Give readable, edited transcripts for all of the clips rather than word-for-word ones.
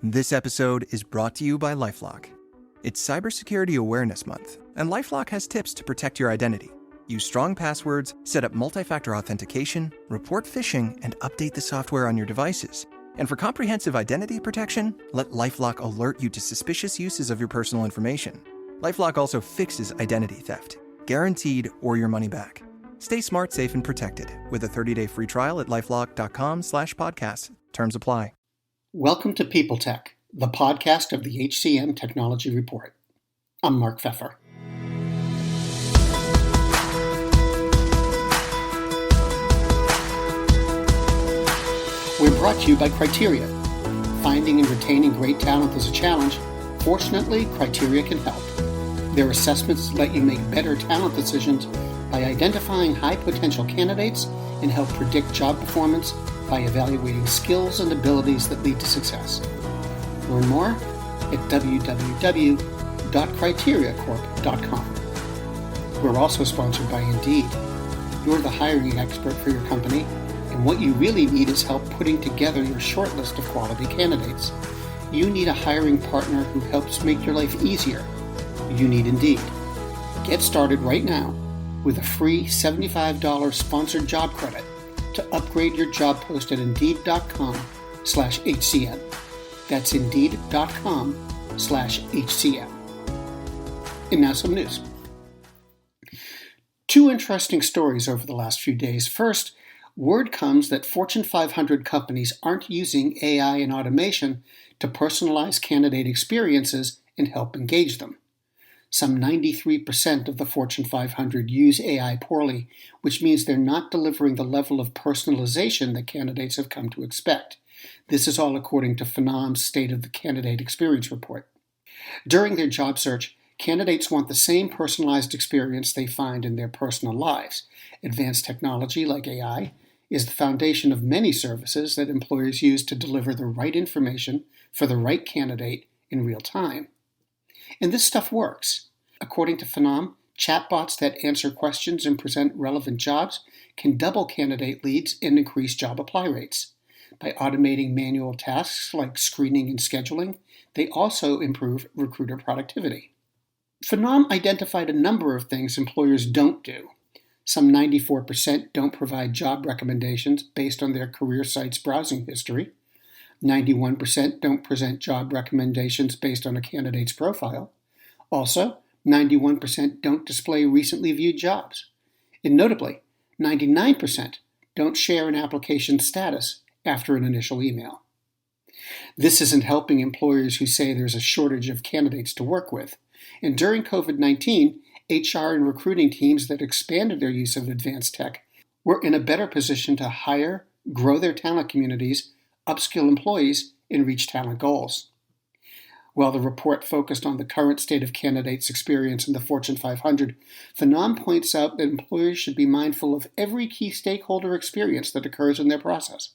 This episode is brought to you by LifeLock. It's Cybersecurity Awareness Month, and LifeLock has tips to protect your identity. Use strong passwords, set up multi-factor authentication, report phishing, and update the software on your devices. And for comprehensive identity protection, let LifeLock alert you to suspicious uses of your personal information. LifeLock also fixes identity theft, guaranteed or your money back. Stay smart, safe, and protected with a 30-day free trial at lifelock.com/podcast. Terms apply. Welcome to People Tech, the podcast of the HCM Technology Report. I'm Mark Pfeffer. We're brought to you by Criteria. Finding and retaining great talent is a challenge. Fortunately, Criteria can help. Their assessments let you make better talent decisions by identifying high-potential candidates and help predict job performance by evaluating skills and abilities that lead to success. Learn more at www.criteriacorp.com. We're also sponsored by Indeed. You're the hiring expert for your company, and what you really need is help putting together your short list of quality candidates. You need a hiring partner who helps make your life easier. You need Indeed. Get started right now with a free $75 sponsored job credit to upgrade your job post at Indeed.com/HCM. That's Indeed.com/HCM. And now some news. Two interesting stories over the last few days. First, word comes that Fortune 500 companies aren't using AI and automation to personalize candidate experiences and help engage them. Some 93% of the Fortune 500 use AI poorly, which means they're not delivering the level of personalization that candidates have come to expect. This is all according to Phenom's State of the Candidate Experience report. During their job search, candidates want the same personalized experience they find in their personal lives. Advanced technology like AI is the foundation of many services that employers use to deliver the right information for the right candidate in real time. And this stuff works. According to Phenom, chatbots that answer questions and present relevant jobs can double candidate leads and increase job apply rates. By automating manual tasks like screening and scheduling, they also improve recruiter productivity. Phenom identified a number of things employers don't do. Some 94% don't provide job recommendations based on their career site's browsing history. 91% don't present job recommendations based on a candidate's profile. Also, 91% don't display recently viewed jobs. And notably, 99% don't share an application status after an initial email. This isn't helping employers who say there's a shortage of candidates to work with. And during COVID-19, HR and recruiting teams that expanded their use of advanced tech were in a better position to hire, grow their talent communities, upskill employees, and reach talent goals. While the report focused on the current state of candidates' experience in the Fortune 500, Phenom points out that employers should be mindful of every key stakeholder experience that occurs in their process.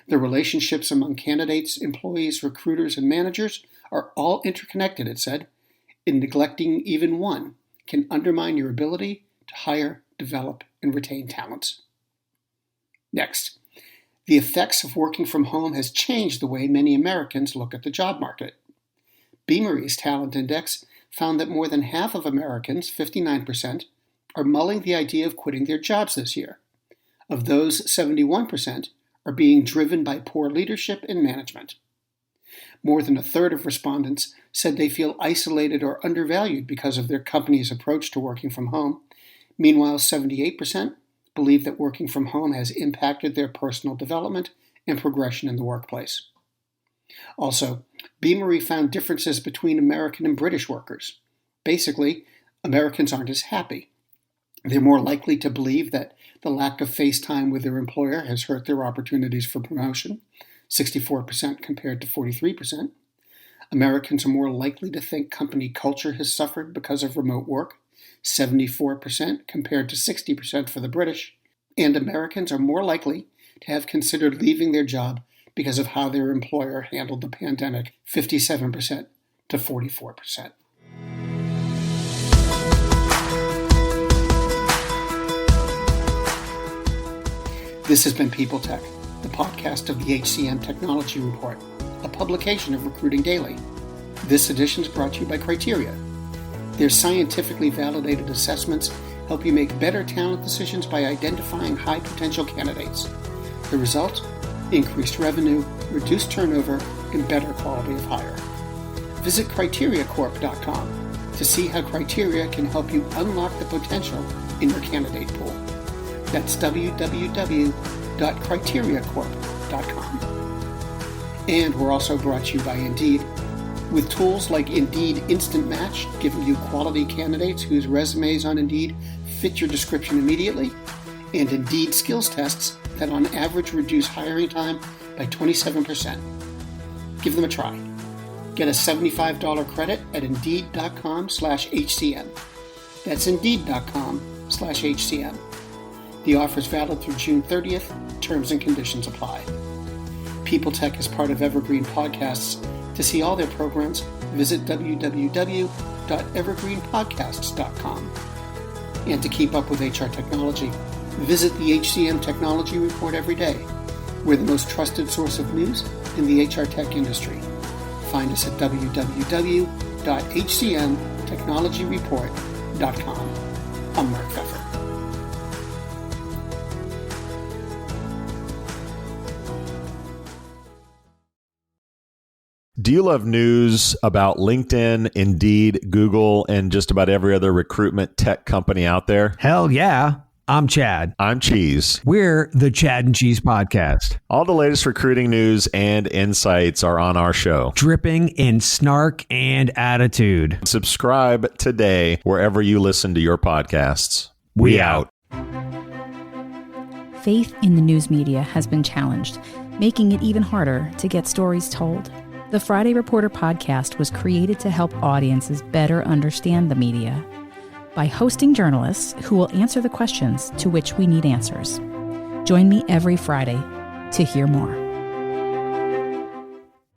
The relationships among candidates, employees, recruiters, and managers are all interconnected, it said, and neglecting even one can undermine your ability to hire, develop, and retain talents. Next, the effects of working from home has changed the way many Americans look at the job market. Beamery's Talent Index found that more than half of Americans, 59%, are mulling the idea of quitting their jobs this year. Of those, 71% are being driven by poor leadership and management. More than a third of respondents said they feel isolated or undervalued because of their company's approach to working from home. Meanwhile, 78% believe that working from home has impacted their personal development and progression in the workplace. Also, Beamery found differences between American and British workers. Basically, Americans aren't as happy. They're more likely to believe that the lack of face time with their employer has hurt their opportunities for promotion, 64% compared to 43%. Americans are more likely to think company culture has suffered because of remote work, 74% compared to 60% for the British. And Americans are more likely to have considered leaving their job because of how their employer handled the pandemic, 57% to 44%. This has been People Tech, the podcast of the HCM Technology Report. a publication of Recruiting Daily. This edition is brought to you by Criteria. Their scientifically validated assessments help you make better talent decisions by identifying high-potential candidates. The result? Increased revenue, reduced turnover, and better quality of hire. Visit criteriacorp.com to see how Criteria can help you unlock the potential in your candidate pool. That's www.criteriacorp.com. And we're also brought to you by Indeed. With tools like Indeed Instant Match, giving you quality candidates whose resumes on Indeed fit your description immediately, and Indeed skills tests that on average reduce hiring time by 27%. Give them a try. Get a $75 credit at Indeed.com/HCM. That's Indeed.com/HCM. The offer is valid through June 30th. Terms and conditions apply. People Tech is part of Evergreen Podcasts. To see all their programs, visit www.evergreenpodcasts.com. And to keep up with HR technology, visit the HCM Technology Report every day. We're the most trusted source of news in the HR tech industry. Find us at www.hcmtechnologyreport.com. I'm Mark Pfeffer. Do you love news about LinkedIn, Indeed, Google, and just about every other recruitment tech company out there? Hell yeah. I'm Chad. I'm Cheese. We're the Chad and Cheese Podcast. All the latest recruiting news and insights are on our show. Dripping in snark and attitude. Subscribe today wherever you listen to your podcasts. We out. Faith in the news media has been challenged, making it even harder to get stories told. The Friday Reporter podcast was created to help audiences better understand the media by hosting journalists who will answer the questions to which we need answers. Join me every Friday to hear more.